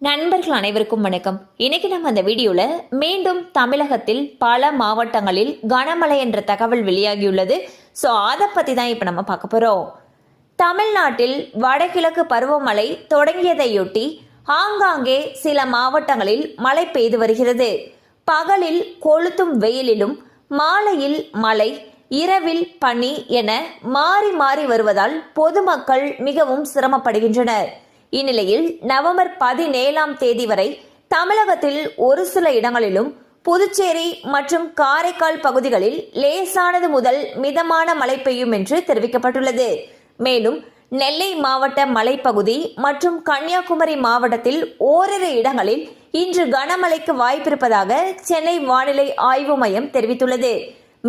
நண்பர்கள் அனைவருக்கும் வணக்கம். இன்னைக்கு நம்ம அந்த வீடியோல மீண்டும் தமிழகத்தில் பல மாவட்டங்களில் கனமழை என்ற தகவல் வெளியாகியுள்ளது. ஸோ அதை பத்தி தான் இப்ப நம்ம பார்க்க போறோம். தமிழ்நாட்டில் வடகிழக்கு பருவமழை தொடங்கியதையொட்டி ஆங்காங்கே சில மாவட்டங்களில் மழை பெய்து வருகிறது. பகலில் கொளுத்தும் வெயிலிலும் மாலையில் மழை, இரவில் பனி என மாறி மாறி வருவதால் பொதுமக்கள் மிகவும் சிரமப்படுகின்றனர். இந்நிலையில் நவம்பர் 17ஆம் தேதி வரை தமிழகத்தில் ஒரு சில இடங்களிலும் புதுச்சேரி மற்றும் காரைக்கால் பகுதிகளில் லேசானது முதல் மிதமான மழை பெய்யும் என்று தெரிவிக்கப்பட்டுள்ளது. மேலும் நெல்லை மாவட்ட மலைப்பகுதி மற்றும் கன்னியாகுமரி மாவட்டத்தில் ஓரிரு இடங்களில் இன்று கனமழைக்கு வாய்ப்பிருப்பதாக சென்னை வானிலை ஆய்வு மையம் தெரிவித்துள்ளது.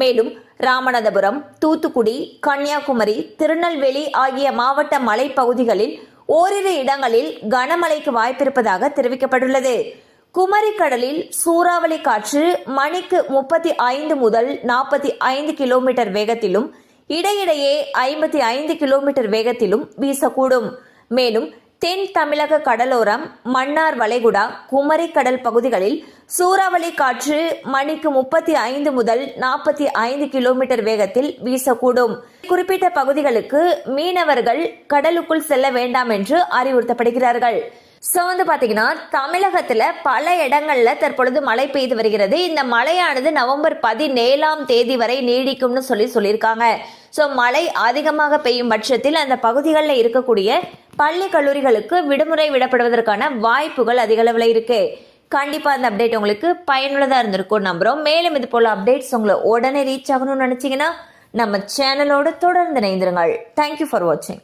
மேலும் ராமநாதபுரம், தூத்துக்குடி, கன்னியாகுமரி, திருநெல்வேலி ஆகிய மாவட்ட மலைப்பகுதிகளில் ஓரிரு இடங்களில் கனமழைக்கு வாய்ப்பிருப்பதாக தெரிவிக்கப்பட்டுள்ளது. குமரிக்கடலில் சூறாவளி காற்று மணிக்கு 35 முதல் 45 கிலோமீட்டர் வேகத்திலும் இடையிடையே 55 கிலோமீட்டர் வேகத்திலும் வீசக்கூடும். மேலும் தென் தமிழக கடலோரம், மன்னார் வளைகுடா, குமரிக்கடல் பகுதிகளில் சூறாவளி காற்று மணிக்கு 35 முதல் 45 கிலோமீட்டர் வேகத்தில் வீசக்கூடும். குறிப்பிட்ட பகுதிகளுக்கு மீனவர்கள் கடலுக்குள் செல்ல வேண்டாம் என்று அறிவுறுத்தப்படுகிறார்கள். பாத்தீங்கன்னா தமிழகத்துல பல இடங்கள்ல தற்பொழுது மழை பெய்து வருகிறது. இந்த மழையானது நவம்பர் 17ஆம் தேதி வரை நீடிக்கும்னு சொல்லியிருக்காங்க. ஸோ மழை அதிகமாக பெய்யும் பட்சத்தில் அந்த பகுதிகளில் இருக்கக்கூடிய பள்ளி கல்லூரிகளுக்கு விடுமுறை விடப்படுவதற்கான வாய்ப்புகள் அதிக அளவில் இருக்கு. கண்டிப்பா அந்த அப்டேட் உங்களுக்கு பயனுள்ளதா இருந்திருக்கும் நம்புறோம். மேலும் இது போல அப்டேட்ஸ் உங்களை உடனே ரீச் ஆகணும்னு நினைச்சீங்கன்னா நம்ம சேனலோடு தொடர்ந்து இணைந்திருங்கள். தேங்க்யூ ஃபார் வாட்சிங்.